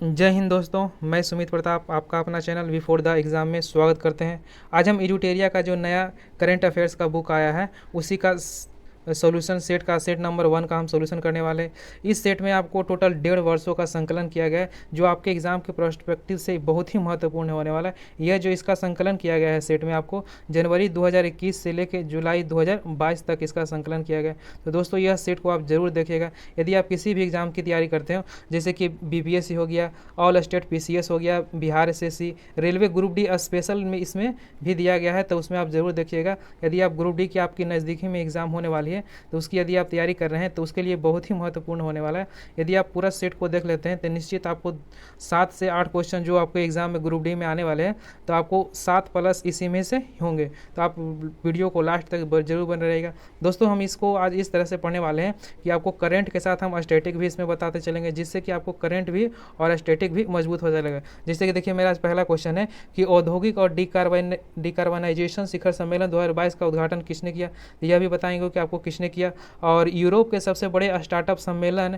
जय हिंद दोस्तों, मैं सुमित प्रताप आपका अपना चैनल बिफोर द एग्ज़ाम में स्वागत करते हैं। आज हम एडुटेरिया का जो नया करंट अफेयर्स का बुक आया है उसी का सॉल्यूशन सेट नंबर 1 का हम सॉल्यूशन करने वाले हैं। इस सेट में आपको टोटल 1.5 वर्षों का संकलन किया गया है जो आपके एग्जाम के पर्सपेक्टिव से बहुत ही महत्वपूर्ण होने वाला है। यह जो इसका संकलन किया गया है सेट में आपको जनवरी 2021 से लेकर जुलाई 2022 तक इसका संकलन किया गया है। तो दोस्तों यह सेट को आप जरूर देखिएगा। यदि आप किसी भी एग्जाम की तैयारी करते हो जैसे कि बीपीएससी हो गया, ऑल स्टेट पीसीएस हो गया, Bihar SSC, railway group D special में इसमें भी दिया गया है, तो उसमें आप जरूर देखिएगा। यदि आप ग्रुप डी की आपकी नज़दीकी में एग्जाम होने वाली है तो उसकी यदि आप तैयारी कर रहे हैं तो उसके लिए बहुत ही महत्वपूर्ण होने वाला है। यदि आप पूरा सेट को देख लेते हैं तो निश्चित आपको 7 से 8 क्वेश्चन जो आपको एग्जाम में ग्रुप डी में आने वाले हैं तो आपको 7 प्लस इसी में से होंगे। तो आप वीडियो को लास्ट तक जरूर बने रहेगा। दोस्तों हम इसको आज इस तरह से पढ़ने वाले हैं कि आपको करंट के साथ हम स्टैटिक भी इसमें बताते चलेंगे, जिससे कि आपको करंट भी और स्टैटिक भी मजबूत हो जाएगा। जैसे कि देखिए मेरा आज पहला क्वेश्चन है कि औद्योगिक और डिकार्बनाइजेशन शिखर सम्मेलन 2022 का उद्घाटन किसने किया। यह भी बताएंगे कि आपको किसने किया। और यूरोप के सबसे बड़े स्टार्टअप सम्मेलन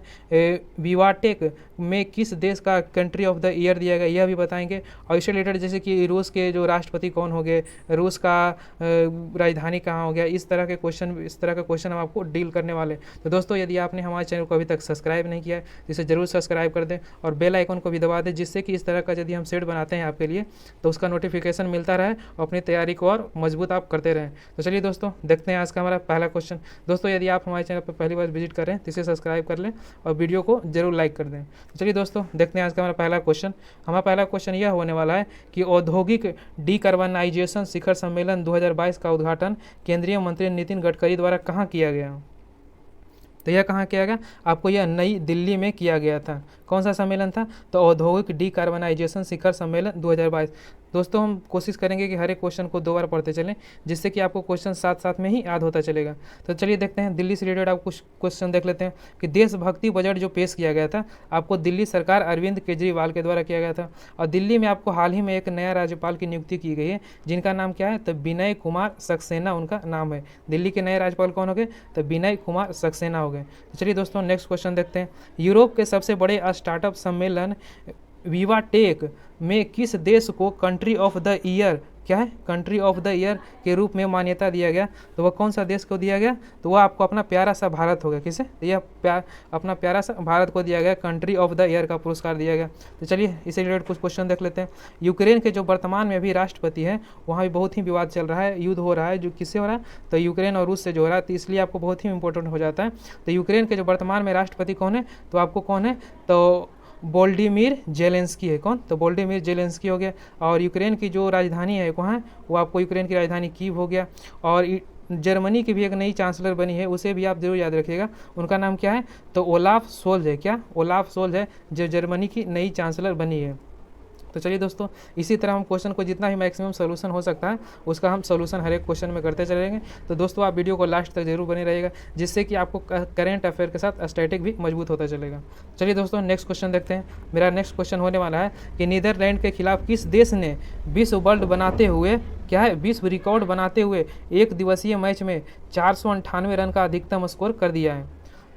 विवाटेक में किस देश का कंट्री ऑफ द ईयर दिया गया, यह भी बताएंगे। और इससे रिलेटेड जैसे कि रूस के जो राष्ट्रपति कौन हो गए, रूस का राजधानी कहाँ हो गया, इस तरह के क्वेश्चन हम आपको डील करने वाले। तो दोस्तों यदि आपने हमारे चैनल को अभी तक सब्सक्राइब नहीं किया है तो इसे जरूर सब्सक्राइब कर दें और बेल आइकन को भी दबा दें, जिससे कि इस तरह का यदि हम सेट बनाते हैं आपके लिए तो उसका नोटिफिकेशन मिलता रहे और अपनी तैयारी को और मजबूत आप करते रहें। तो चलिए दोस्तों देखते हैं आज का हमारा पहला क्वेश्चन। दोस्तों यदि आप हमारे चैनल पर पहली बार विजिट कर रहे हैं तो इसे सब्सक्राइब कर लें और वीडियो को जरूर लाइक कर दें। तो चलिए दोस्तों देखते हैं आज का हमारा पहला क्वेश्चन। हमारा पहला क्वेश्चन यह होने वाला है कि औद्योगिक डिकार्बनाइजेशन शिखर सम्मेलन 2022 का उद्घाटन केंद्रीय मंत्री नितिन गडकरी द्वारा कहाँ किया गया। तो यह कहाँ किया गया, आपको यह नई दिल्ली में किया गया था। कौन सा सम्मेलन था, तो औद्योगिक डिकार्बनाइजेशन शिखर सम्मेलन 2022। दोस्तों हम कोशिश करेंगे कि हर एक क्वेश्चन को 2 बार पढ़ते चलें, जिससे कि आपको क्वेश्चन साथ साथ में ही याद होता चलेगा। तो चलिए देखते हैं दिल्ली से रिलेटेड आप कुछ क्वेश्चन देख लेते हैं कि देशभक्ति बजट जो पेश किया गया था आपको दिल्ली सरकार अरविंद केजरीवाल के द्वारा किया गया था। और दिल्ली में आपको हाल ही में एक नया राज्यपाल की नियुक्ति की गई है, जिनका नाम क्या है, तो विनय कुमार सक्सेना उनका नाम है। दिल्ली के नए राज्यपाल कौन हो गए, तो विनय कुमार सक्सेना हो गए। तो चलिए दोस्तों नेक्स्ट क्वेश्चन देखते हैं। यूरोप के सबसे बड़े स्टार्टअप सम्मेलन विवाटेक में किस देश को कंट्री ऑफ द ईयर, क्या है, कंट्री ऑफ द ईयर के रूप में मान्यता दिया गया। तो वह कौन सा देश को दिया गया, तो वह आपको अपना प्यारा सा भारत हो गया। किसे, तो यह अपना प्यारा सा भारत को दिया गया, कंट्री ऑफ द ईयर का पुरस्कार दिया गया। तो चलिए इसे रिलेटेड कुछ क्वेश्चन देख लेते हैं। यूक्रेन के जो वर्तमान में अभी राष्ट्रपति है वहाँ भी बहुत ही विवाद चल रहा है, युद्ध हो रहा है, जो किससे हो रहा है, तो यूक्रेन और रूस से जो हो रहा है, तो इसलिए आपको बहुत ही इंपॉर्टेंट हो जाता है। तो यूक्रेन के जो वर्तमान में राष्ट्रपति कौन है, तो आपको कौन है, तो वोल्डिमिर जेलेंस्की है। कौन, तो वोल्डिमिर जेलेंस्की हो गया। और यूक्रेन की जो राजधानी है कहाँ है, वो आपको यूक्रेन की राजधानी कीव हो गया। और जर्मनी की भी एक नई चांसलर बनी है, उसे भी आप जरूर याद रखिएगा, उनका नाम क्या है, तो ओलाफ सोल्ज है। क्या, ओलाफ सोल्ज है जो जर्मनी की नई चांसलर बनी है। तो चलिए दोस्तों इसी तरह हम क्वेश्चन को जितना भी मैक्सिमम सोल्यूशन हो सकता है उसका हम सोल्यूशन हर एक क्वेश्चन में करते चलेंगे। तो दोस्तों आप वीडियो को लास्ट तक जरूर बने रहिएगा, जिससे कि आपको करंट अफेयर के साथ स्टैटिक भी मजबूत होता चलेगा। चलिए दोस्तों नेक्स्ट क्वेश्चन देखते हैं। मेरा नेक्स्ट क्वेश्चन होने वाला है कि नीदरलैंड के खिलाफ किस देश ने विश्व वर्ल्ड बनाते हुए, क्या है, विश्व रिकॉर्ड बनाते हुए एक दिवसीय मैच में 498 रन का अधिकतम स्कोर कर दिया है।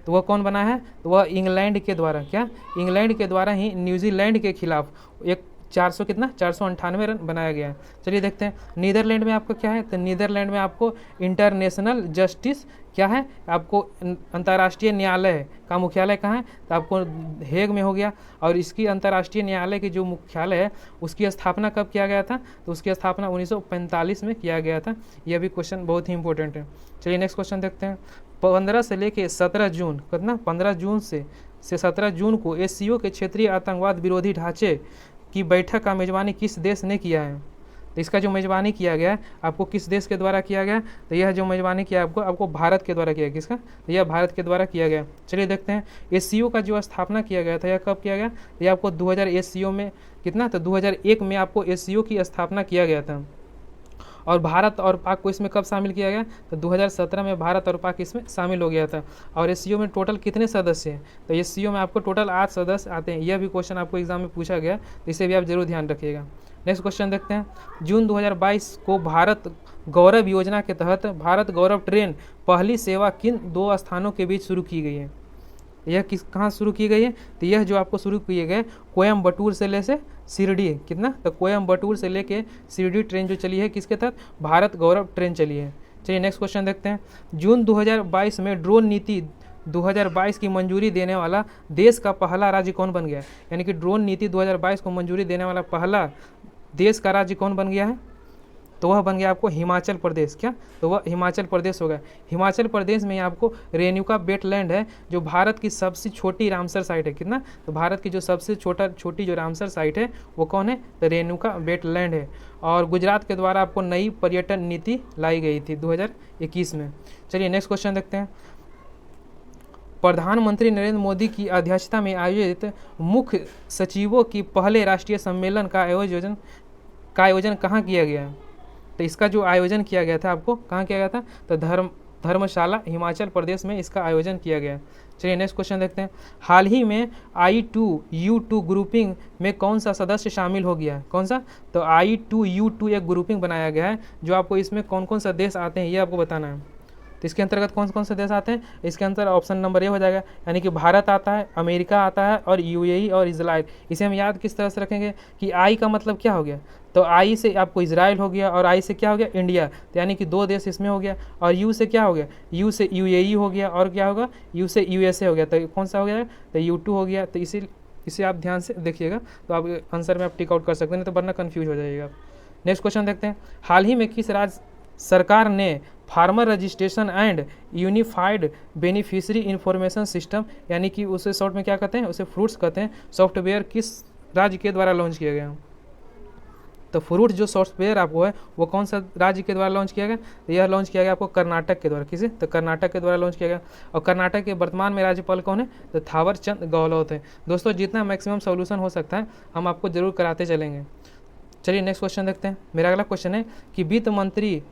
तो वह कौन बना है, तो वह इंग्लैंड के द्वारा, क्या, इंग्लैंड के द्वारा ही न्यूजीलैंड के खिलाफ एक 400 कितना 498 रन बनाया गया है। चलिए देखते हैं नीदरलैंड में आपको क्या है, तो नीदरलैंड में आपको इंटरनेशनल जस्टिस, क्या है, आपको अंतर्राष्ट्रीय न्यायालय का मुख्यालय कहाँ है, तो आपको हेग में हो गया। और इसकी अंतर्राष्ट्रीय न्यायालय की जो मुख्यालय है उसकी स्थापना कब किया गया था, तो उसकी स्थापना 1945 में किया गया था। यह भी क्वेश्चन बहुत ही इंपॉर्टेंट है। चलिए नेक्स्ट क्वेश्चन देखते हैं। 15 से लेके 17 जून, कितना, 15 जून से 17 जून को एससीओ के क्षेत्रीय आतंकवाद विरोधी ढांचे की बैठक का मेजबानी किस देश ने किया है। तो इसका जो मेजबानी किया गया है आपको किस देश के द्वारा किया गया, तो यह जो मेजबानी किया आपको भारत के द्वारा किया। किसका, तो यह भारत के द्वारा किया गया। चलिए देखते हैं एससीओ का जो स्थापना किया गया था यह कब किया गया, तो यह आपको 2000 एससीओ में, कितना, तो 2001 में आपको एससीओ की स्थापना किया गया था। और भारत और पाक को इसमें कब शामिल किया गया, तो 2017 में भारत और पाक इसमें शामिल हो गया था। और एससीओ में टोटल कितने सदस्य हैं, तो एससीओ में आपको टोटल 8 सदस्य आते हैं। यह भी क्वेश्चन आपको एग्जाम में पूछा गया, तो इसे भी आप जरूर ध्यान रखिएगा। नेक्स्ट क्वेश्चन देखते हैं। जून 2022 को भारत गौरव योजना के तहत भारत गौरव ट्रेन पहली सेवा किन 2 स्थानों के बीच शुरू की गई है। यह किस कहाँ शुरू की गई है? तो यह जो आपको शुरू किए गए कोयम्बटूर से ले से शिरडी, कितना? तो कोयम्बटूर से लेके शिरडी ट्रेन जो चली है किसके तहत? भारत गौरव ट्रेन चली है। चलिए नेक्स्ट क्वेश्चन देखते हैं। जून 2022 में ड्रोन नीति 2022 की मंजूरी देने वाला देश का पहला राज्य कौन बन गया? यानी कि ड्रोन नीति 2022 को मंजूरी देने वाला पहला देश का राज्य कौन बन गया है? तो वह बन गया आपको हिमाचल प्रदेश। क्या? तो वह हिमाचल प्रदेश होगा। हिमाचल प्रदेश में आपको रेणुका वेटलैंड है जो भारत की सबसे छोटी रामसर साइट है। कितना? तो भारत की जो सबसे छोटी जो रामसर साइट है वो कौन है? तो रेणुका वेटलैंड है। और गुजरात के द्वारा आपको नई पर्यटन नीति लाई गई थी 2021 में। चलिए नेक्स्ट क्वेश्चन देखते हैं। प्रधानमंत्री नरेंद्र मोदी की अध्यक्षता में आयोजित मुख्य सचिवों की पहले राष्ट्रीय सम्मेलन का आयोजन कहाँ किया गया? तो इसका जो आयोजन किया गया था आपको कहाँ किया गया था? तो धर्मशाला हिमाचल प्रदेश में इसका आयोजन किया गया। चलिए नेक्स्ट क्वेश्चन देखते हैं। हाल ही में I2U2 ग्रुपिंग में कौन सा सदस्य शामिल हो गया? कौन सा? तो I2U2 एक ग्रुपिंग बनाया गया है जो आपको इसमें कौन कौन सा देश आते हैं ये आपको बताना है। तो इसके अंतर्गत कौन कौन से देश आते हैं? इसके अंतर ऑप्शन नंबर ए हो जाएगा, यानी कि भारत आता है, अमेरिका आता है और UAE और इजराइल। इसे हम याद किस तरह से रखेंगे कि आई का मतलब क्या हो गया? तो आई से आपको इजराइल हो गया और आई से क्या हो गया? इंडिया। तो यानी कि 2 देश इसमें हो गया। और यू से क्या हो गया? यू से UAE हो गया और क्या होगा? यू से USA हो गया। तो कौन सा हो गया? तो U2 हो गया। तो इसे आप ध्यान से देखिएगा तो आप आंसर में आप टिक आउट कर सकते हैं, नहीं तो वरना कन्फ्यूज हो जाइएगा। नेक्स्ट क्वेश्चन देखते हैं। हाल ही में किस राज्य सरकार ने farmer registration and unified beneficiary information system, यानी कि उसे शॉर्ट में क्या कहते हैं? उसे फ्रूट्स कहते हैं, सॉफ्टवेयर किस राज्य के द्वारा लॉन्च किया गया? तो फ्रूट जो सॉफ्टवेयर आपको है वो कौन सा राज्य के द्वारा लॉन्च किया गया? तो यह लॉन्च किया गया आपको कर्नाटक के द्वारा। किसे? तो कर्नाटक के द्वारा लॉन्च किया गया। और कर्नाटक के वर्तमान में राज्यपाल कौन है? तो थावर चंद गहलोत है। दोस्तों जितना मैक्सिमम सोल्यूशन हो सकता है हम आपको जरूर कराते चलेंगे। चलिए नेक्स्ट क्वेश्चन देखते हैं। मेरा अगला क्वेश्चन है कि वित्त मंत्री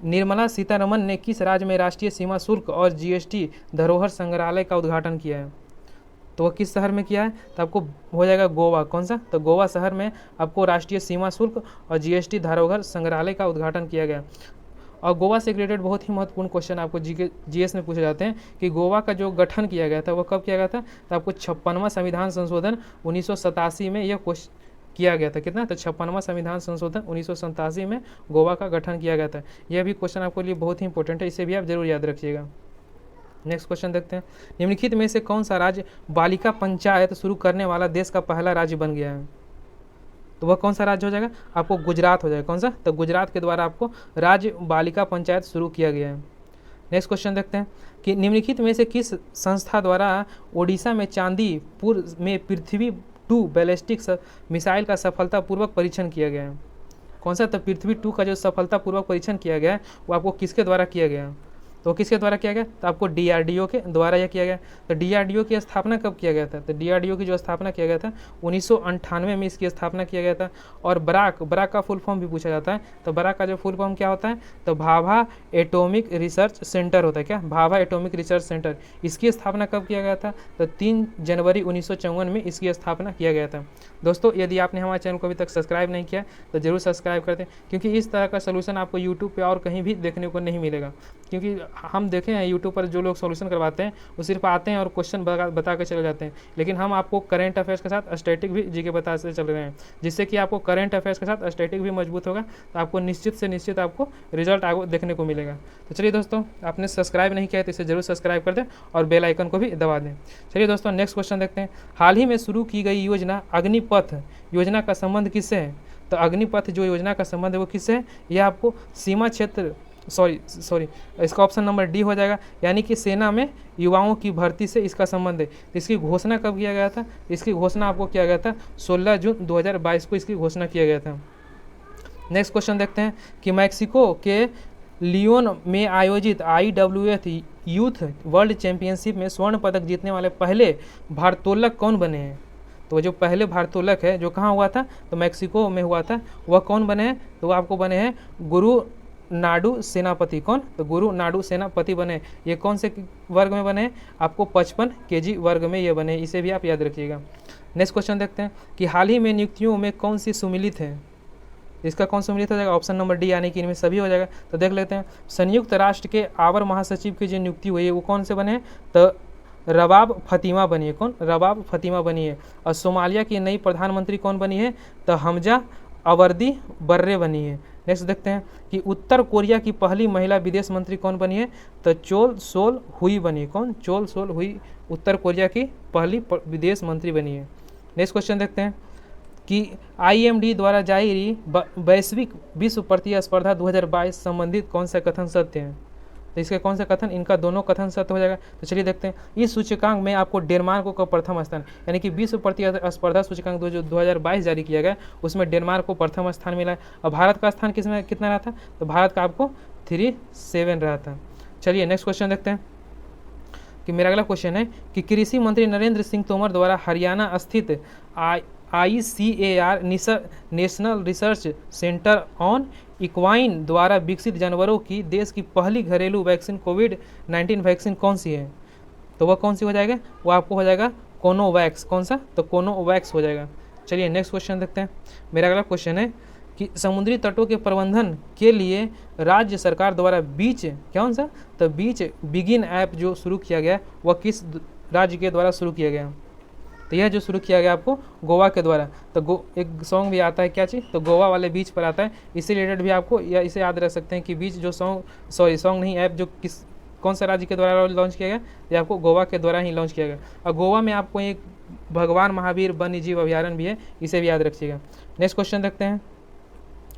निर्मला सीतारमन ने किस राज्य में राष्ट्रीय सीमा शुल्क और GST धरोहर संग्रहालय का उद्घाटन किया है? तो वह किस शहर में किया है? तो आपको हो जाएगा गोवा। कौन सा? तो गोवा शहर में आपको राष्ट्रीय सीमा शुल्क और GST धरोहर संग्रहालय का उद्घाटन किया गया। और गोवा से रिलेटेड बहुत ही महत्वपूर्ण क्वेश्चन आपको GS में पूछे जाते हैं कि गोवा का जो गठन किया गया था वो कब किया गया था? तो आपको 56वां संविधान संशोधन 1987 में यह क्वेश्चन किया गया था। कितना? तो 56वां संविधान संशोधन 1987 में गोवा का गठन किया गया था। यह भी क्वेश्चन आपके लिए बहुत ही इंपॉर्टेंट है, इसे भी आप जरूर याद रखिएगा। नेक्स्ट क्वेश्चन देखते हैं। निम्नलिखित में से कौन सा राज्य बालिका पंचायत शुरू करने वाला देश का पहला राज्य बन गया है? तो वह कौन सा राज्य हो जाएगा? आपको गुजरात हो जाएगा। कौन सा? तो गुजरात के द्वारा आपको राज्य बालिका पंचायत शुरू किया गया है। नेक्स्ट क्वेश्चन देखते हैं कि निम्नलिखित में से किस संस्था द्वारा ओडिशा में चांदीपुर में पृथ्वी 2 बैलिस्टिक मिसाइल का सफलतापूर्वक परीक्षण किया गया है? कौन सा? तो पृथ्वी 2 का जो सफलतापूर्वक परीक्षण किया गया है वो आपको किसके द्वारा किया गया? तो किसके द्वारा किया गया? तो आपको DRDO के द्वारा यह किया गया। तो DRDO की स्थापना कब किया गया था? तो DRDO की जो स्थापना किया गया था 1998 में इसकी स्थापना किया गया था। और बराक का फुल फॉर्म भी पूछा जाता है। तो बराक का जो फुल फॉर्म क्या होता है? तो भाभा एटॉमिक रिसर्च सेंटर होता है। क्या? Bhabha atomic research centre. इसकी स्थापना कब किया गया था? तो 3 जनवरी 1954 में इसकी स्थापना किया गया था। दोस्तों यदि आपने हमारे चैनल को अभी तक सब्सक्राइब नहीं किया तो जरूर सब्सक्राइब कर दें, क्योंकि इस तरह का सोल्यूशन आपको यूट्यूब पे और कहीं भी देखने को नहीं मिलेगा। क्योंकि हम देखे हैं यूट्यूब पर जो लोग सोल्यूशन करवाते हैं वो सिर्फ आते हैं और क्वेश्चन बता के चले जाते हैं, लेकिन हम आपको करंट अफेयर्स के साथ स्टैटिक भी जीके बताते चल रहे हैं, जिससे कि आपको करंट अफेयर्स के साथ स्टैटिक भी मजबूत होगा, तो आपको निश्चित से निश्चित आपको रिजल्ट आगे देखने को मिलेगा। तो चलिए दोस्तों, आपने सब्सक्राइब नहीं किया तो इसे जरूर सब्सक्राइब कर दें और बेल आइकन को भी दबा दें। चलिए दोस्तों, नेक्स्ट क्वेश्चन देखते हैं। हाल ही में शुरू की गई योजना अग्निपथ योजना का संबंध किससे है? तो अग्निपथ जो योजना का संबंध है वो किससे है? यह आपको सीमा क्षेत्र सॉरी इसका ऑप्शन नंबर डी हो जाएगा, यानी कि सेना में युवाओं की भर्ती से इसका संबंध है। इसकी घोषणा कब किया गया था? इसकी घोषणा आपको किया गया था 16 जून 2022 को इसकी घोषणा किया गया था। नेक्स्ट क्वेश्चन देखते हैं कि मैक्सिको के लियोन में आयोजित IWF यूथ वर्ल्ड चैंपियनशिप में स्वर्ण पदक जीतने वाले पहले भारोत्तोलक कौन बने हैं? तो जो पहले भारोत्तोलक है जो कहाँ हुआ था? तो मैक्सिको में हुआ था। वह कौन बने हैं? तो वो आपको बने हैं गुरु नाडू सेनापति। कौन? तो गुरु नाडू सेनापति बने। ये कौन से वर्ग में बने? आपको 55 kg वर्ग में ये बने, इसे भी आप याद रखिएगा। नेक्स्ट क्वेश्चन देखते हैं कि हाल ही में नियुक्तियों में कौन सी सुमिलित है? इसका कौन सुमिलित हो जाएगा? ऑप्शन नंबर डी, यानी कि इनमें सभी हो जाएगा। तो देख लेते हैं। संयुक्त राष्ट्र के आवर महासचिव की जो नियुक्ति हुई है वो कौन से बने हैं? तो रबाब फतीमा बनी है। कौन? रबाब फतीमा बनी है। और सोमालिया की नई प्रधानमंत्री कौन बनी है? तो हमजा अवर्दी बर्रे बनी है। नेक्स्ट देखते हैं कि उत्तर कोरिया की पहली महिला विदेश मंत्री कौन बनी है? तो चोल सोल हुई बनी है। कौन? चोल सोल हुई उत्तर कोरिया की पहली विदेश मंत्री बनी है। नेक्स्ट क्वेश्चन देखते हैं कि IMD द्वारा जारी वैश्विक विश्व प्रतिस्पर्धा 2022 संबंधित कौन सा कथन सत्य है? तो इसके कौन सा कथन? इनका दोनों कथन सत्य हो जाएगा। तो चलिए देखते हैं। इस सूचकांक में आपको डेनमार्क को प्रथम स्थान, यानी कि विश्व प्रतिस्पर्धा सूचकांक 2022 जारी किया गया, उसमें डेनमार्क को प्रथम स्थान मिला है। और भारत का स्थान किसमें कितना रहा था? तो भारत का आपको 37 रहा था। चलिए नेक्स्ट क्वेश्चन देखते हैं कि मेरा अगला क्वेश्चन है कि कृषि मंत्री नरेंद्र सिंह तोमर द्वारा हरियाणा स्थित ICAR national research centre on equine द्वारा विकसित जानवरों की देश की पहली घरेलू वैक्सीन कोविड-19 वैक्सीन कौन सी है? तो वह कौन सी हो जाएगा? वो आपको हो जाएगा कोनोवैक्स। कौन सा? तो कोनोवैक्स हो जाएगा। चलिए नेक्स्ट क्वेश्चन देखते हैं। मेरा अगला क्वेश्चन है कि समुद्री तटों के प्रबंधन के लिए राज्य सरकार द्वारा बीच कौन सा? तो बीच बिगिन ऐप जो शुरू किया गया वह किस राज्य के द्वारा शुरू किया गया? तो यह जो शुरू किया गया आपको गोवा के द्वारा। तो एक सॉन्ग भी आता है, क्या चीज़? तो गोवा वाले बीच पर आता है। इससे रिलेटेड भी आपको या इसे याद रख सकते हैं कि बीच जो सॉन्ग नहीं, ऐप जो कौन सा राज्य के द्वारा लॉन्च किया गया? ये आपको गोवा के द्वारा ही लॉन्च किया गया। और गोवा में आपको एक भगवान महावीर वन्य जीव अभ्यारण्य भी है, इसे भी याद रखिएगा। नेक्स्ट क्वेश्चन देखते हैं।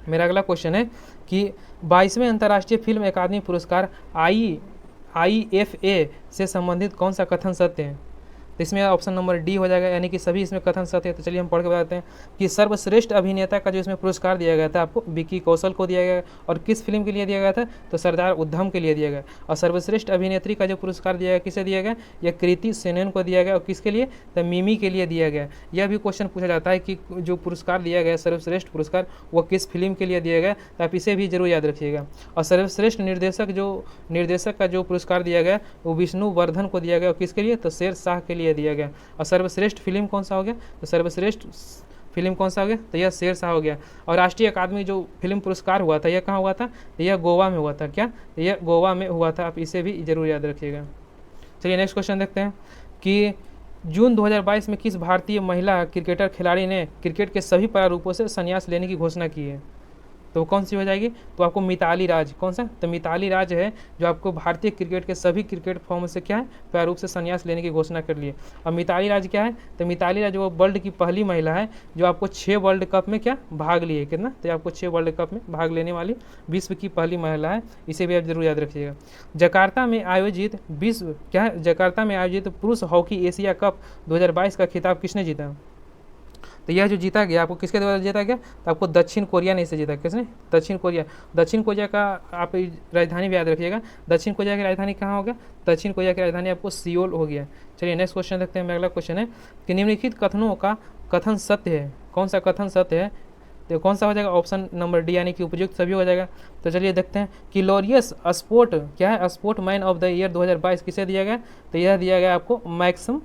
मेरा अगला क्वेश्चन है कि 22वें अंतर्राष्ट्रीय फिल्म अकादमी पुरस्कार IFA से संबंधित कौन सा कथन सत्य है? तो इसमें ऑप्शन नंबर डी हो जाएगा, यानी कि सभी इसमें कथन सत्य है। तो चलिए हम पढ़ के बताते हैं कि सर्वश्रेष्ठ अभिनेता का जो इसमें पुरस्कार दिया गया था आपको विकी कौशल को दिया गया। और किस फिल्म के लिए दिया गया था? तो सरदार उद्धम के लिए दिया गया। और सर्वश्रेष्ठ अभिनेत्री का जो पुरस्कार दिया गया किसे दिया गया? यह कृति सेनन को दिया गया। और किसके लिए? तो मिमी के लिए दिया गया। यह भी क्वेश्चन पूछा जाता है कि जो पुरस्कार दिया गया सर्वश्रेष्ठ पुरस्कार वो किस फिल्म के लिए दिया गया? तो आप इसे भी जरूर याद रखिएगा। और सर्वश्रेष्ठ निर्देशक का जो पुरस्कार दिया गया वो विष्णुवर्धन को दिया गया। और किसके लिए? तो शेरशाह के लिए दिया गया। और सर्वश्रेष्ठ फिल्म कौन सा हो गया? तो सर्वश्रेष्ठ फिल्म कौन सा हो गया? तो यह शेरशाह हो गया। और राष्ट्रीय अकादमी जो फिल्म पुरस्कार हुआ था यह कहाँ हुआ था? तो यह गोवा में हुआ था। क्या? तो यह गोवा में हुआ था। आप इसे भी जरूर याद रखिएगा। चलिए नेक्स्ट क्वेश्चन देखते हैं कि जून 2022 में किस भारतीय महिला क्रिकेटर खिलाड़ी ने क्रिकेट के सभी प्रारूपों से संन्यास लेने की घोषणा की है? तो कौन सी हो जाएगी? तो आपको मिताली राज। कौन सा? तो मिताली राज है जो आपको भारतीय क्रिकेट के सभी क्रिकेट फॉर्म से क्या है? प्रारूप से संन्यास लेने की घोषणा कर ली है। और मिताली राज क्या है? तो मिताली राज वो वर्ल्ड की पहली महिला है जो आपको 6 वर्ल्ड कप में क्या भाग लिए। कितना? तो आपको 6 वर्ल्ड कप में भाग लेने वाली विश्व की पहली महिला है। इसे भी आप जरूर याद रखिएगा। जकार्ता में आयोजित जकार्ता में आयोजित पुरुष हॉकी एशिया कप 2022 का खिताब किसने जीता? तो यह जो जीता गया आपको किसके द्वारा जीता गया? तो आपको दक्षिण कोरिया ने इसे जीता। किसने? दक्षिण कोरिया। दक्षिण कोरिया का आप राजधानी भी याद रखिएगा। दक्षिण कोरिया की राजधानी कहाँ हो गया? दक्षिण कोरिया की राजधानी आपको सियोल हो गया। चलिए नेक्स्ट क्वेश्चन देखते हैं। मेरा अगला क्वेश्चन है कि निम्नलिखित कथनों का कथन सत्य है। कौन सा कथन सत्य है? तो कौन सा हो जाएगा? ऑप्शन नंबर डी, यानी कि उपयुक्त सभी हो जाएगा। तो चलिए देखते हैं कि लॉरियस स्पोर्ट क्या है? Sport man of the year 2022 किसे दिया गया? तो यह दिया गया आपको मैक्सम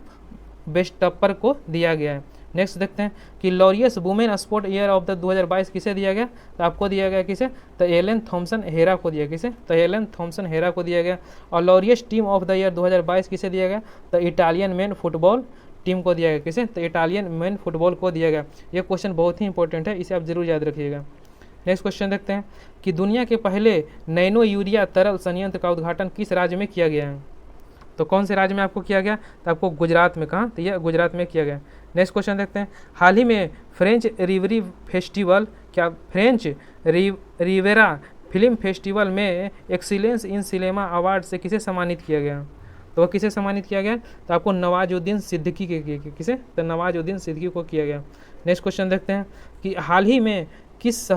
वेस्टपर को दिया गया है। नेक्स्ट देखते हैं कि Laureus women sport year of the 2022 किसे दिया गया? तो आपको दिया गया किसे? तो एलन थॉम्सन हेरा को दिया। किसे? तो एलन थॉम्सन हेरा को दिया गया। और Laureus team of the year 2022 किसे दिया गया? तो इटालियन मेन फुटबॉल टीम को दिया गया। किसे? तो इटालियन मेन फुटबॉल को दिया गया। यह क्वेश्चन बहुत ही इंपॉर्टेंट है, इसे आप जरूर याद रखिएगा। नेक्स्ट क्वेश्चन देखते हैं कि दुनिया के पहले नैनो यूरिया तरल संयंत्र का उद्घाटन किस राज्य में किया गया है? तो कौन से राज्य में आपको किया गया? तो आपको गुजरात में। कहाँ? तो यह गुजरात में किया गया। नेक्स्ट क्वेश्चन देखते हैं। हाल ही में फ्रेंच रिवेरा फिल्म फेस्टिवल में एक्सीलेंस इन सिनेमा अवार्ड से किसे सम्मानित किया गया? तो वह किसे सम्मानित किया गया? तो आपको नवाजुद्दीन सिद्दीकी के किसे? तो नवाजुद्दीन सिद्दीकी को किया गया। नेक्स्ट क्वेश्चन देखते हैं कि हाल ही में किस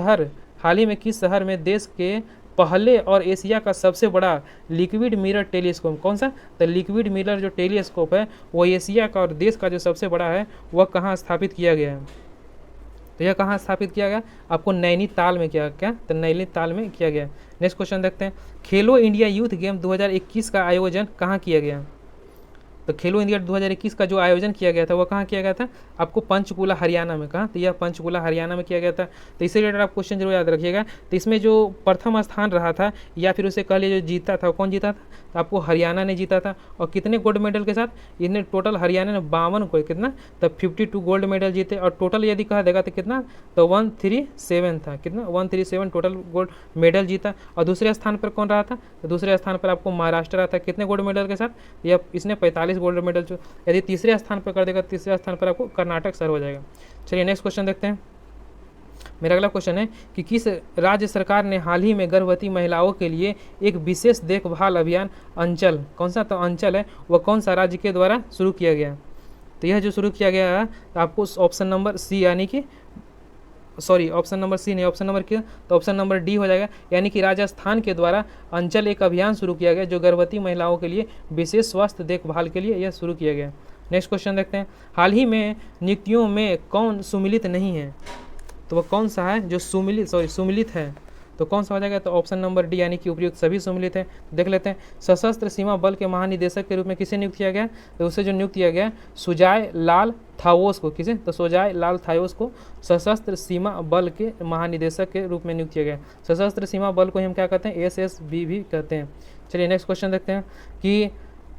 शहर में देश के पहले और एशिया का सबसे बड़ा लिक्विड मिरर टेलीस्कोप कौन सा? तो लिक्विड मिरर जो टेलीस्कोप है वो एशिया का और देश का जो सबसे बड़ा है वह कहाँ स्थापित किया गया है? तो यह कहाँ स्थापित किया गया? आपको नैनीताल में किया। क्या? तो नैनीताल में किया गया। नेक्स्ट क्वेश्चन देखते हैं। खेलो इंडिया यूथ गेम 2021 का आयोजन कहाँ किया गया? तो खेलो इंडिया 2021 का जो आयोजन किया गया था वो कहाँ किया गया था? आपको पंचकुला हरियाणा में। कहाँ? तो यह पंचकुला हरियाणा में किया गया था। तो इससे रिलेटेड आप क्वेश्चन जरूर याद रखिएगा। तो इसमें जो प्रथम स्थान रहा था या फिर उसे कह लीजिए जो जीता था, कौन जीता था? तो आपको हरियाणा ने जीता था। और कितने गोल्ड मेडल के साथ? इन्हें टोटल हरियाणा ने 52 को, कितना? तब 52 गोल्ड मेडल जीते। और टोटल यदि कहा देगा तो कितना? तो 137 था। कितना? 137 टोटल गोल्ड मेडल जीता। और दूसरे स्थान पर कौन रहा था? तो दूसरे स्थान पर आपको महाराष्ट्र रहा था। कितने गोल्ड मेडल के साथ? यह इसने 45 गोल्ड मेडल। यदि तीसरे स्थान पर कर देगा, तीसरे स्थान पर आपको कर्नाटक सर्व हो जाएगा। चलिए नेक्स्ट क्वेश्चन देखते हैं। मेरा अगला क्वेश्चन है कि किस राज्य सरकार ने हाल ही में गर्भवती महिलाओं के लिए एक विशेष देखभाल अभियान अंचल, कौन सा तो अंचल है, वह कौन सा राज्य के द्वारा शुरू किया गया? तो यह जो शुरू किया गया है तो आपको ऑप्शन नंबर सी, यानी कि सॉरी ऑप्शन नंबर सी नहीं, ऑप्शन नंबर क्या? तो ऑप्शन नंबर डी हो जाएगा, यानी कि राजस्थान के द्वारा अंचल एक अभियान शुरू किया गया जो गर्भवती महिलाओं के लिए विशेष स्वास्थ्य देखभाल के लिए यह शुरू किया गया। नेक्स्ट क्वेश्चन देखते हैं। हाल ही में नियुक्तियों में कौन सुमिलित नहीं है? तो वह कौन सा है जो सुमिलित है? तो कौन सा हो जाएगा? तो ऑप्शन नंबर डी, यानी कि उपयुक्त सभी सुमिलित है। देख लेते हैं। सशस्त्र सीमा बल के महानिदेशक के रूप में किसे नियुक्त किया गया? तो उसे जो नियुक्त किया गया सुजाय लाल थाओस को। किसे? तो सुजाय लाल थाओस को सशस्त्र सीमा बल के महानिदेशक के रूप में नियुक्त किया गया। सशस्त्र सीमा बल को हम क्या कहते हैं? SSB भी कहते हैं। चलिए नेक्स्ट क्वेश्चन देखते हैं कि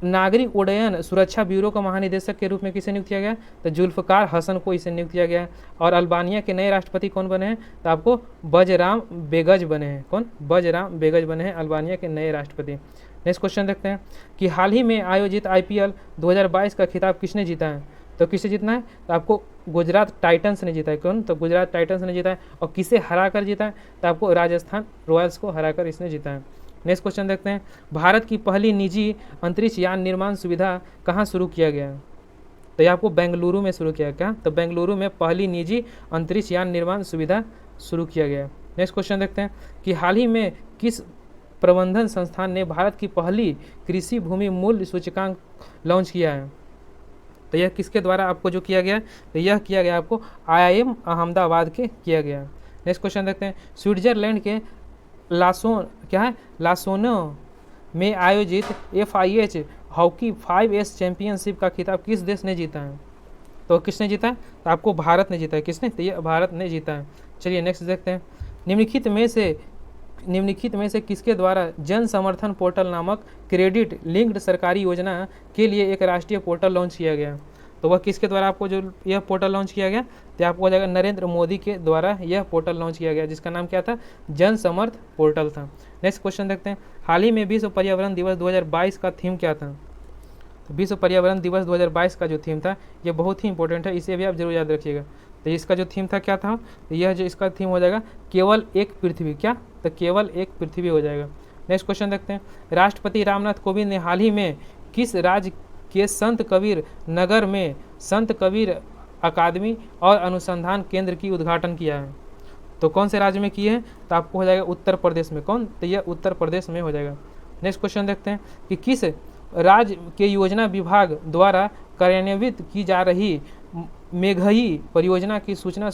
नागरिक उड्डयन सुरक्षा ब्यूरो का महानिदेशक के रूप में किसे नियुक्त किया गया? तो जुल्फकार हसन को इसे नियुक्त किया गया। और अल्बानिया के नए राष्ट्रपति कौन बने हैं? तो आपको बजराम बेगज बने हैं। कौन? बजराम बेगज बने हैं अल्बानिया के नए राष्ट्रपति। नेक्स्ट क्वेश्चन देखते हैं कि हाल ही में आयोजित IPL 2022 का खिताब किसने जीता है? तो किसे जीतना है? तो आपको गुजरात टाइटंस ने जीता है। कौन? तो गुजरात टाइटंस ने जीता है। और किसे हरा कर जीता है? तो आपको राजस्थान रॉयल्स को हराकर इसने जीता है। नेक्स्ट क्वेश्चन देखते हैं। भारत की पहली निजी अंतरिक्ष यान निर्माण सुविधा कहाँ शुरू किया गया? तो ये आपको बेंगलुरु में शुरू किया गया। तो बेंगलुरु में पहली निजी अंतरिक्ष यान निर्माण सुविधा शुरू किया गया। नेक्स्ट क्वेश्चन देखते हैं कि हाल ही में किस प्रबंधन संस्थान ने भारत की पहली कृषि भूमि मूल्य सूचकांक लॉन्च किया है? तो यह किसके द्वारा आपको जो किया गया? तो यह किया गया आपको IIM अहमदाबाद के किया गया। नेक्स्ट क्वेश्चन देखते हैं। स्विट्जरलैंड के लासोनो में आयोजित FIH हॉकी 5S चैंपियनशिप का खिताब किस देश ने जीता है? तो किसने जीता है? तो आपको भारत ने जीता है। किसने? तो ये भारत ने जीता है। चलिए नेक्स्ट देखते हैं। निम्नलिखित में से किसके द्वारा जन समर्थन पोर्टल नामक क्रेडिट लिंक्ड सरकारी योजना के लिए एक राष्ट्रीय पोर्टल लॉन्च किया गया? तो वह किसके द्वारा आपको जो यह पोर्टल लॉन्च किया गया? तो आपको हो जाएगा नरेंद्र मोदी के द्वारा यह पोर्टल लॉन्च किया गया, जिसका नाम क्या था? जन समर्थ पोर्टल था। नेक्स्ट क्वेश्चन देखते हैं। हाल ही में विश्व पर्यावरण दिवस 2022 का थीम क्या था? तो विश्व पर्यावरण दिवस 2022 का जो थीम था ये बहुत ही इंपॉर्टेंट है, इसे भी आप जरूर याद रखिएगा। तो इसका जो थीम था क्या था? तो यह जो इसका थीम हो जाएगा केवल एक पृथ्वी। क्या? तो केवल एक पृथ्वी हो जाएगा। नेक्स्ट क्वेश्चन देखते हैं। राष्ट्रपति रामनाथ कोविंद ने हाल ही में किस राज्य के संत कबीर नगर में संत कबीर अकादमी और अनुसंधान केंद्र की उद्घाटन किया है? तो कौन से राज्य में किए हैं? तो आपको हो जाएगा उत्तर प्रदेश में। कौन? तो यह उत्तर प्रदेश में हो जाएगा। नेक्स्ट क्वेश्चन देखते हैं कि किस राज्य के योजना विभाग द्वारा कार्यान्वित की जा रही मेघई परियोजना की सूचना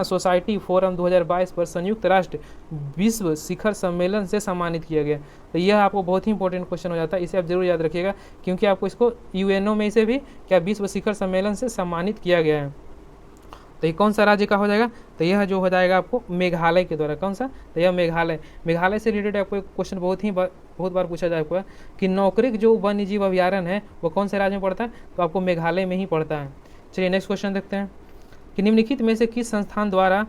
सोसाइटी फोरम 2022 पर संयुक्त राष्ट्र विश्व शिखर सम्मेलन से सम्मानित किया गया? तो यह आपको बहुत ही इंपॉर्टेंट क्वेश्चन हो जाता है, इसे आप जरूर याद रखिएगा, क्योंकि आपको इसको UNO में से भी क्या विश्व शिखर सम्मेलन से सम्मानित किया गया है। तो ये कौन सा राज्य का हो जाएगा? तो यह जो हो जाएगा आपको मेघालय के द्वारा। कौन सा? तो यह मेघालय से रिलेटेड आपको एक क्वेश्चन बहुत बार पूछा जाएगा कि नौकरी जो वन्य जीव अभ्यारण्य है वो कौन से राज्य में पड़ता है? तो आपको मेघालय में ही पड़ता है। चलिए नेक्स्ट क्वेश्चन देखते हैं कि निम्नलिखित में से किस संस्थान द्वारा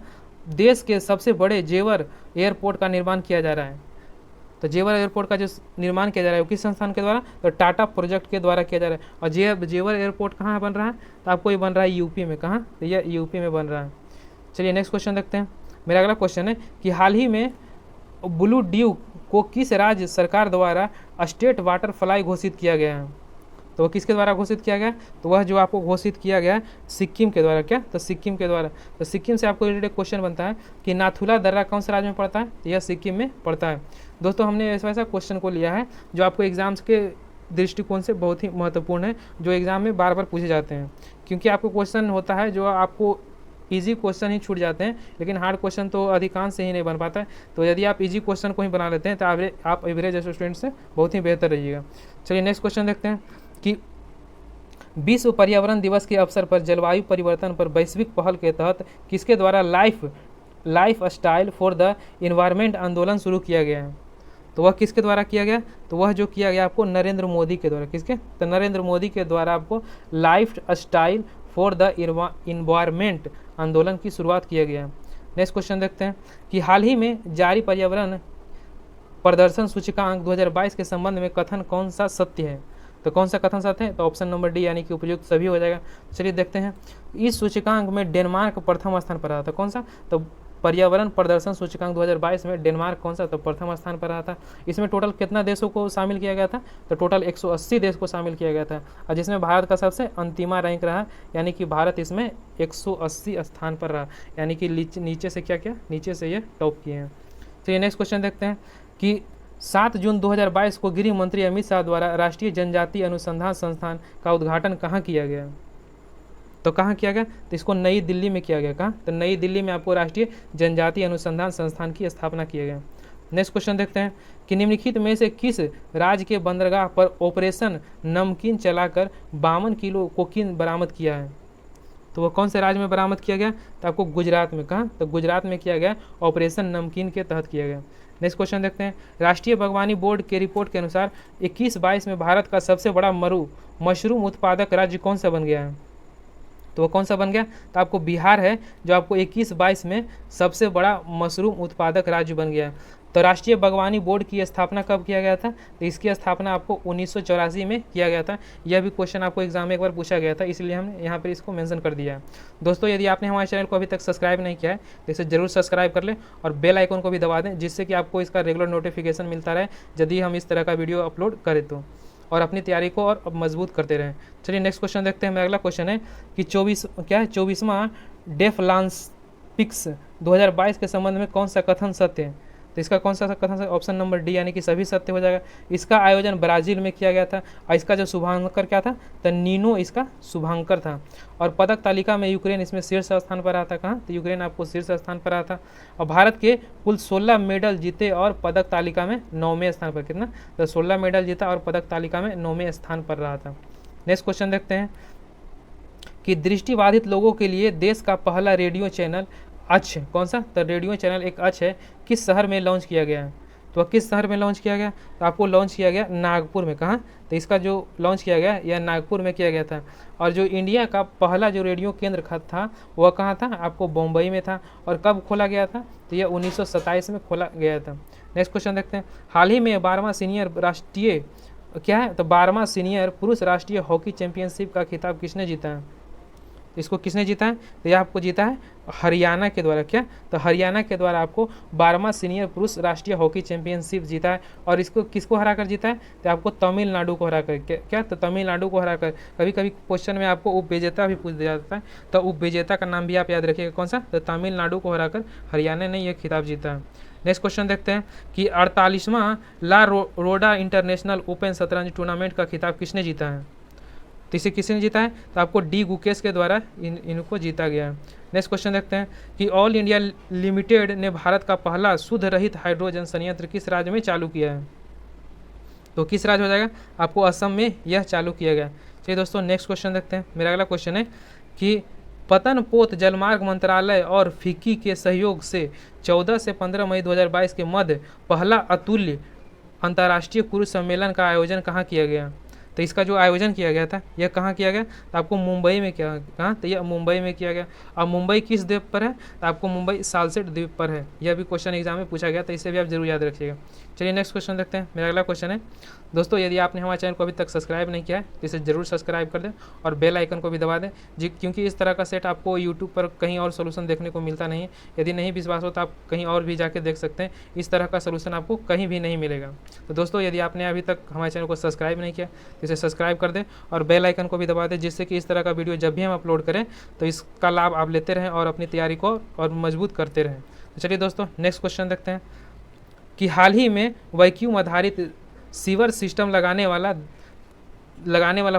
देश के सबसे बड़े जेवर एयरपोर्ट का निर्माण किया जा रहा है? तो जेवर एयरपोर्ट का जो निर्माण किया जा रहा है वो किस संस्थान के द्वारा? तो टाटा प्रोजेक्ट के द्वारा किया जा रहा है। और जेवर एयरपोर्ट कहाँ बन रहा है? तो आपको ये बन रहा है यूपी में। कहाँ? तो यह यूपी में बन रहा है। चलिए नेक्स्ट क्वेश्चन देखते हैं। मेरा अगला क्वेश्चन है कि हाल ही में ब्लू ड्यूक को किस राज्य सरकार द्वारा स्टेट वाटर फ्लाई घोषित किया गया है? तो वह किसके द्वारा घोषित किया गया? तो वह जो आपको घोषित किया गया सिक्किम के द्वारा। क्या? तो सिक्किम के द्वारा। तो सिक्किम से आपको रिलेटेड क्वेश्चन बनता है कि नाथुला दर्रा कौन से राज्य में पड़ता है? तो यह सिक्किम में पड़ता है। दोस्तों हमने ऐसा क्वेश्चन को लिया है जो आपको एग्जाम्स के दृष्टिकोण से बहुत ही महत्वपूर्ण है, जो एग्जाम में बार बार पूछे जाते हैं, क्योंकि आपको क्वेश्चन होता है जो आपको इजी क्वेश्चन ही छूट जाते हैं, लेकिन हार्ड क्वेश्चन तो अधिकांश से ही नहीं बन पाता है। तो यदि आप इजी क्वेश्चन को ही बना लेते हैं तो आप एवरेज स्टूडेंट से बहुत ही बेहतर रहिएगा। चलिए नेक्स्ट क्वेश्चन देखते हैं कि विश्व पर्यावरण दिवस के अवसर पर जलवायु परिवर्तन पर वैश्विक पहल के तहत किसके द्वारा life style for the environment आंदोलन शुरू किया गया है? तो वह किसके द्वारा किया गया? तो वह जो किया गया आपको नरेंद्र मोदी के द्वारा। किसके? तो नरेंद्र मोदी के द्वारा आपको life style for the environment आंदोलन की शुरुआत किया गया है। नेक्स्ट क्वेश्चन देखते हैं कि हाल ही में जारी पर्यावरण प्रदर्शन सूचकांक 2022 के संबंध में कथन कौन सा सत्य है? तो कौन सा कथन सत्य है? तो ऑप्शन नंबर डी यानी कि उपयुक्त सभी हो जाएगा। चलिए देखते हैं। इस सूचकांक में डेनमार्क प्रथम स्थान पर रहा था। कौन सा? तो पर्यावरण प्रदर्शन सूचकांक 2022 में डेनमार्क कौन सा? तो प्रथम स्थान पर रहा था। इसमें टोटल कितना देशों को शामिल किया गया था? तो टोटल 180 देश को शामिल किया गया था, और जिसमें भारत का सबसे अंतिमा रैंक रहा, यानी कि भारत इसमें 180 स्थान पर रहा, यानी कि नीचे से क्या क्या नीचे से ये टॉप किए हैं। तो ये नेक्स्ट क्वेश्चन देखते हैं कि 7 जून 2022 को गृह मंत्री अमित शाह द्वारा राष्ट्रीय जनजातीय अनुसंधान संस्थान का उद्घाटन कहाँ किया गया? तो कहाँ किया गया? तो इसको नई दिल्ली में किया गया। कहाँ? तो नई दिल्ली में आपको राष्ट्रीय जनजातीय अनुसंधान संस्थान की स्थापना किया गया। नेक्स्ट क्वेश्चन देखते हैं कि निम्नलिखित में से किस राज्य के बंदरगाह पर ऑपरेशन नमकीन चलाकर 52 किलो कोकीन बरामद किया है? तो वह कौन से राज्य में बरामद किया गया? तो आपको गुजरात में। कहाँ? तो गुजरात में किया गया, ऑपरेशन नमकीन के तहत किया गया। नेक्स्ट क्वेश्चन देखते हैं। राष्ट्रीय बागवानी बोर्ड के रिपोर्ट के अनुसार 21-22 में भारत का सबसे बड़ा मशरूम उत्पादक राज्य कौन सा बन गया है? तो वो कौन सा बन गया? तो आपको बिहार है जो आपको 21-22 में सबसे बड़ा मशरूम उत्पादक राज्य बन गया। तो राष्ट्रीय बागवानी बोर्ड की स्थापना कब किया गया था? तो इसकी स्थापना आपको 1984 में किया गया था। यह भी क्वेश्चन आपको एग्जाम में एक बार पूछा गया था, इसलिए हमने यहाँ पर इसको मेंशन कर दिया है। दोस्तों, यदि आपने हमारे चैनल को अभी तक सब्सक्राइब नहीं किया है तो इसे जरूर सब्सक्राइब कर लें और बेल आइकन को भी दबा दें, जिससे कि आपको इसका रेगुलर नोटिफिकेशन मिलता रहे यदि हम इस तरह का वीडियो अपलोड करें तो, और अपनी तैयारी को और मजबूत करते रहें। चलिए नेक्स्ट क्वेश्चन देखते हैं। मेरा अगला क्वेश्चन है कि 24वां डेफलांपिक्स 2022 के संबंध में कौन सा कथन सत्य है? तो इसका कौन सा कथन सत्य? ऑप्शन नंबर डी यानी कि सभी सत्य हो जाएगा। इसका आयोजन ब्राजील में किया गया था, और इसका जो शुभांकर क्या था? तो नीनो इसका शुभांकर था। और पदक तालिका में यूक्रेन इसमें शीर्ष स्थान पर रहा था। कहाँ? तो यूक्रेन आपको शीर्ष स्थान पर रहा था। और भारत के कुल 16 मेडल जीते और पदक तालिका में 9वें स्थान पर। कितना? तो 16 मेडल जीता और पदक तालिका में 9वें स्थान पर रहा था। नेक्स्ट क्वेश्चन देखते हैं कि दृष्टिबाधित लोगों के लिए देश का पहला रेडियो चैनल अक्ष कौन सा? तो रेडियो चैनल एक अक्ष है, किस शहर में लॉन्च किया गया है? तो किस शहर में लॉन्च किया गया? तो आपको लॉन्च किया गया नागपुर में। कहाँ? तो इसका जो लॉन्च किया गया यह नागपुर में किया गया था। और जो इंडिया का पहला जो रेडियो केंद्र था वह कहाँ था? आपको बम्बई में था। और कब खोला गया था? तो यह 1927 में खोला गया था। नेक्स्ट क्वेश्चन देखते हैं। हाल ही में 12वां सीनियर राष्ट्रीय क्या है? तो 12वां सीनियर पुरुष राष्ट्रीय हॉकी चैंपियनशिप का खिताब किसने जीता है? इसको किसने जीता है? तो यह आपको जीता है हरियाणा के द्वारा। क्या? तो हरियाणा के द्वारा आपको 12वां सीनियर पुरुष राष्ट्रीय हॉकी चैंपियनशिप जीता है। और इसको किसको हरा कर जीता है? तो आपको तमिलनाडु को हरा कर। क्या? तो तमिलनाडु को हरा कर। कभी कभी क्वेश्चन में आपको उपविजेता भी पूछ दिया जाता है, तो उपविजेता का नाम भी आप याद रखिएगा। कौन सा? तो तमिलनाडु को हरा कर हरियाणा ने यह खिताब जीता है। नेक्स्ट क्वेश्चन देखते हैं कि 48वां ला रोडा इंटरनेशनल ओपन शतरंज टूर्नामेंट का खिताब किसने जीता है? तो इसे किसने जीता है? तो आपको डी गुकेश के द्वारा इनको जीता गया है। नेक्स्ट क्वेश्चन देखते हैं कि ऑल इंडिया लिमिटेड ने भारत का पहला शुद्ध रहित हाइड्रोजन संयंत्र किस राज्य में चालू किया है? तो किस राज्य हो जाएगा? आपको असम में यह चालू किया गया। चलिए दोस्तों, नेक्स्ट क्वेश्चन देखते हैं। मेरा अगला क्वेश्चन है कि पतनपोत जलमार्ग मंत्रालय और फिक्की के सहयोग से 14 से 15 मई 2022 के मध्य पहला अतुल्य अंतर्राष्ट्रीय क्रूज सम्मेलन का आयोजन कहाँ किया गया? तो इसका जो आयोजन किया गया था यह कहाँ किया गया? तो आपको मुंबई में किया। कहाँ? तो यह मुंबई में किया गया। अब मुंबई किस द्वीप पर है? तो आपको मुंबई सालसेट द्वीप पर है। यह भी क्वेश्चन एग्जाम में पूछा गया, तो इसे भी आप जरूर याद रखिएगा। चलिए नेक्स्ट क्वेश्चन देखते हैं। मेरा अगला क्वेश्चन है दोस्तों, यदि आपने हमारे चैनल को अभी तक सब्सक्राइब नहीं किया है तो इसे जरूर सब्सक्राइब कर दें और बेल आइकन को भी दबा दें जी, क्योंकि इस तरह का सेट आपको यूट्यूब पर कहीं और सोल्यूशन देखने को मिलता नहीं है। यदि नहीं विश्वास हो तो आप कहीं और भी जाके देख सकते हैं, इस तरह का सोल्यूशन आपको कहीं भी नहीं मिलेगा। तो दोस्तों, यदि आपने अभी तक हमारे चैनल को सब्सक्राइब नहीं किया तो इसे सब्सक्राइब कर दें और बेल आइकन को भी दबा दें, जिससे कि इस तरह का वीडियो जब भी हम अपलोड करें तो इसका लाभ आप लेते रहें और अपनी तैयारी को और मजबूत करते रहें। तो चलिए दोस्तों, नेक्स्ट क्वेश्चन देखते हैं कि हाल ही में वैक्यूम आधारित सीवर सिस्टम लगाने वाला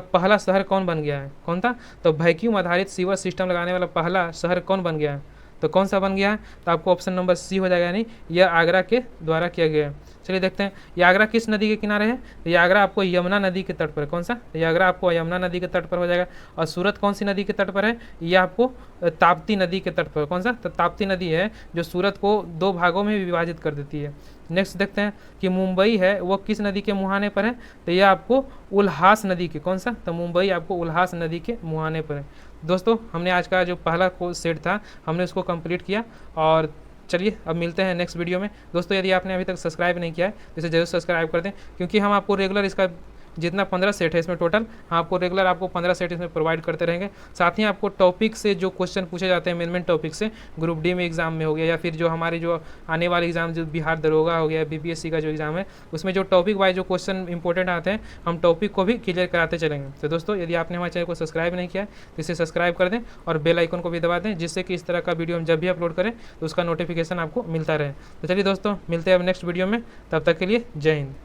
पहला शहर कौन बन गया है? कौन था? तो वैक्यूम आधारित सीवर सिस्टम लगाने वाला पहला शहर कौन बन गया है? तो कौन सा बन गया है? तो आपको ऑप्शन नंबर सी हो जाएगा, यानी यह आगरा के द्वारा किया गया है। चलिए देखते हैं ये आगरा किस नदी के किनारे है। तो ये आगरा आपको यमुना नदी के तट पर है। कौन सा? ये आगरा आपको यमुना नदी के तट पर हो जाएगा। और सूरत कौन सी नदी के तट पर है? ये आपको ताप्ती नदी के तट पर। कौन सा? तो ताप्ती नदी है जो सूरत को दो भागों में विभाजित कर देती है। नेक्स्ट देखते हैं कि मुंबई है वो किस नदी के मुहाने पर है? तो यह आपको उल्हास नदी के। कौन सा? तो मुंबई आपको उल्हास नदी के मुहाने पर है। दोस्तों हमने आज का जो पहला सेट था हमने उसको कंप्लीट किया। और चलिए अब मिलते हैं नेक्स्ट वीडियो में। दोस्तों यदि आपने अभी तक सब्सक्राइब नहीं किया है तो इसे जरूर सब्सक्राइब कर दें, क्योंकि हम आपको रेगुलर इसका जितना 15 सेट है इसमें टोटल, हम आपको रेगुलर आपको 15 सेट इसमें प्रोवाइड करते रहेंगे। साथ ही आपको टॉपिक से जो क्वेश्चन पूछे जाते हैं मेन टॉपिक से, ग्रुप डी में एग्जाम में हो गया या फिर जो हमारे जो आने वाले एग्जाम जो बिहार दरोगा हो गया, बीपीएससी का जो एग्जाम है उसमें जो टॉपिक वाइज जो क्वेश्चन इंपॉर्टेंट आते हैं हम टॉपिक को भी क्लियर कराते चलेंगे। तो दोस्तों यदि आपने हमारे चैनल को सब्सक्राइब नहीं किया है तो इसे सब्सक्राइब कर दें और बेल आइकन को भी दबा दें, जिससे कि इस तरह का वीडियो हम जब भी अपलोड करें तो उसका नोटिफिकेशन आपको मिलता रहे। तो चलिए दोस्तों मिलते हैं अब नेक्स्ट वीडियो में, तब तक के लिए जय हिंद।